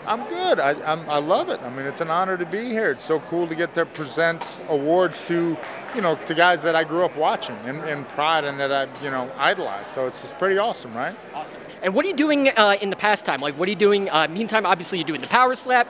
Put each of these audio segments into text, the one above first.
I'm good. I love it. I mean, it's an honor to be here. It's so cool to get to present awards to, to guys that I grew up watching and Pride and that I, idolized. So it's just pretty awesome, right? Awesome. And what are you doing in the pastime? Like, what are you doing? Meantime, obviously, you're doing the power slap.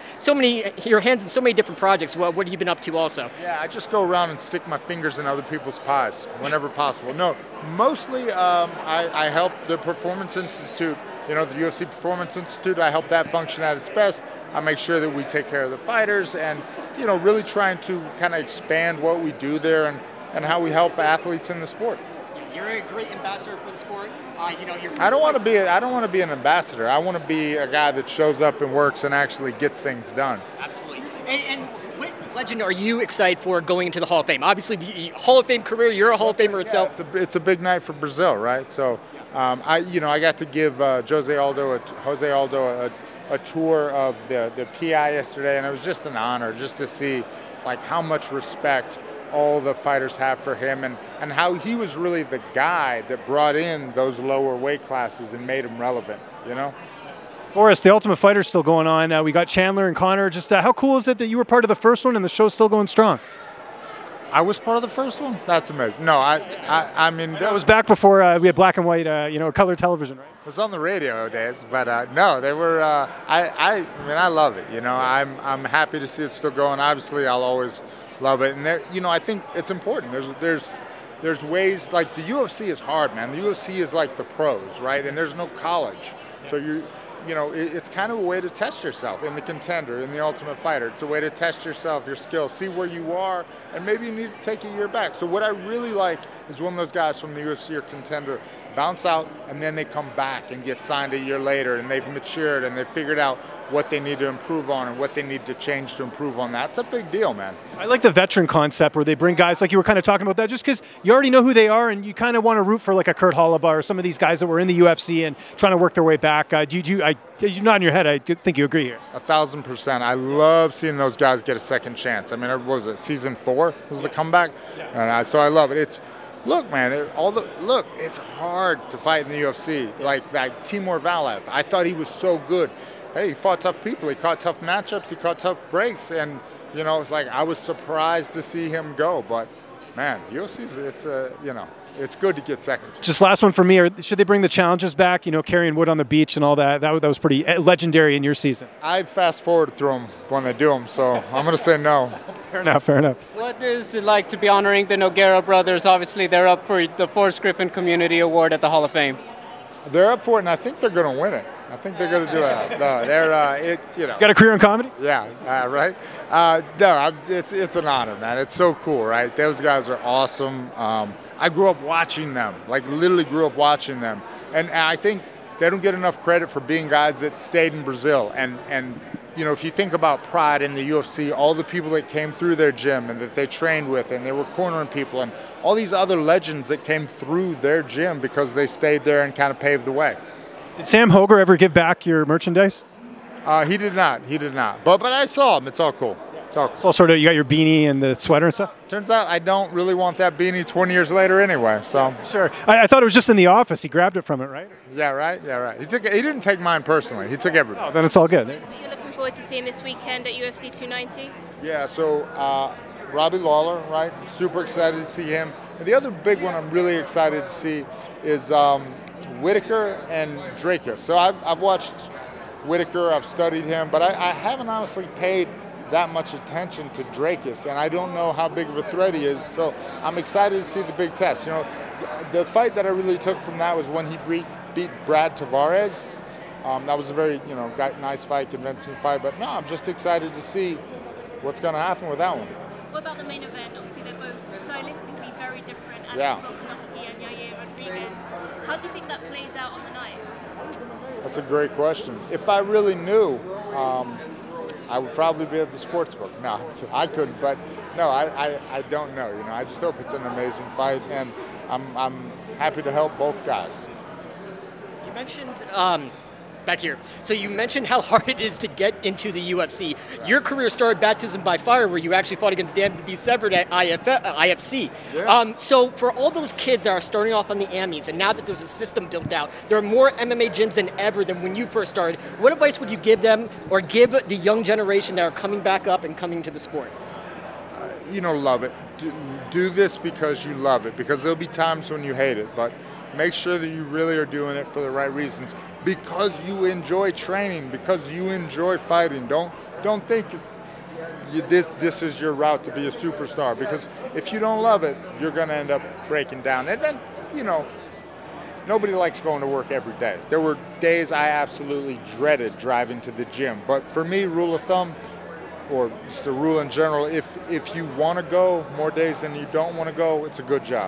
Your hands in so many different projects. What have you been up to also? Yeah, I just go around and stick my fingers in other people's pies whenever possible. No, mostly I help the Performance Institute. The UFC Performance Institute, I help that function at its best. I make sure that we take care of the fighters and, really trying to kind of expand what we do there and how we help athletes in the sport. You're a great ambassador for the sport. I don't want to be an ambassador. I want to be a guy that shows up and works and actually gets things done. Absolutely. And what legend are you excited for going into the Hall of Fame? Obviously, the Hall of Fame career, you're a Hall of Famer itself. It's a big night for Brazil, right? So, I got to give Jose Aldo a tour of the PI yesterday, and it was just an honor just to see like how much respect all the fighters have for him and how he was really the guy that brought in those lower weight classes and made them relevant, Forrest, the Ultimate Fighter's still going on. We got Chandler and Connor. Just how cool is it that you were part of the first one and the show's still going strong? I was part of the first one? That's amazing. No, I mean... That was back before we had black and white, color television, right? It was on the radio days, but no, they were... I mean, I love it, I'm happy to see it still going. Obviously, I'll always love it. And, there, I think it's important. There's ways... Like, the UFC is hard, man. The UFC is like the pros, right? And there's no college. So it's kind of a way to test yourself in the Contender, in the Ultimate Fighter. It's a way to test yourself, your skills, see where you are, and maybe you need to take a year back. So what I really like is when those guys from the UFC or Contender bounce out, and then they come back and get signed a year later, and they've matured, and they've figured out what they need to improve on and what they need to change to improve on that. It's a big deal, man. I like the veteran concept where they bring guys like you were kind of talking about that, just because you already know who they are, and you kind of want to root for like a Kurt Hollabaugh or some of these guys that were in the UFC and trying to work their way back. You nod in your head. I think you agree here. 1,000%. I love seeing those guys get a second chance. I mean, what was it? Season 4 was the comeback, and so I love it. Look, man, it's hard to fight in the UFC. Like Timur Valiev, I thought he was so good. Hey, he fought tough people. He caught tough matchups. He caught tough breaks. And, it's like I was surprised to see him go. But, man, UFC's, it's good to get second. Just last one for me. Should they bring the challenges back, carrying wood on the beach and all that? That was pretty legendary in your season. I fast forward through them when they do them, so I'm going to say no. Fair enough, fair enough. What is it like to be honoring the Nogueira brothers? Obviously, they're up for the Forrest Griffin Community Award at the Hall of Fame. They're up for it, and I think they're going to win it. I think they're going to do it. No, they're, Got a career in comedy? Yeah, right? It's an honor, man. It's so cool, right? Those guys are awesome. I grew up watching them, like literally grew up watching them. And I think they don't get enough credit for being guys that stayed in Brazil. And if you think about Pride in the UFC, all the people that came through their gym and that they trained with and they were cornering people and all these other legends that came through their gym because they stayed there and kind of paved the way. Did Sam Hoger ever give back your merchandise? He did not. He did not. But I saw him. It's all cool. It's all sort of, you got your beanie and the sweater and stuff? Turns out I don't really want that beanie 20 years later anyway. So sure. I thought it was just in the office. He grabbed it from it, right? Yeah, right. Yeah, right. He didn't take mine personally. He took everything. Oh, then it's all good. You're looking forward to seeing this weekend at UFC 290? Yeah, so Robbie Lawler, right? Super excited to see him. And the other big one I'm really excited to see is Whittaker and Dricus. So I've watched Whittaker, I've studied him, but I haven't honestly paid that much attention to Dricus, and I don't know how big of a threat he is. So I'm excited to see the big test. The fight that I really took from that was when he beat Brad Tavares. That was a very nice fight, convincing fight. But no, I'm just excited to see what's going to happen with that one. What about the main event? Obviously, they're both stylistically very different. Yeah. Volkanovski and Yair Rodriguez. How do you think that plays out on the night? That's a great question. If I really knew, I would probably be at the sportsbook. No, I couldn't. But no, I don't know. I just hope it's an amazing fight, and I'm happy to help both guys. You mentioned back here. So you mentioned how hard it is to get into the UFC. Your career started baptism by fire, where you actually fought against Dan to be severed at IFC. Yeah. So for all those kids that are starting off on the AMIs, and now that there's a system built out, there are more MMA gyms than ever than when you first started. What advice would you give them, or give the young generation that are coming back up and coming to the sport? Love it. Do this because you love it, because there'll be times when you hate it, but make sure that you really are doing it for the right reasons, because you enjoy training, because you enjoy fighting. Don't think this is your route to be a superstar, because if you don't love it, you're going to end up breaking down. And then, nobody likes going to work every day. There were days I absolutely dreaded driving to the gym, but for me, rule of thumb, or just a rule in general, if you want to go more days than you don't want to go, it's a good job.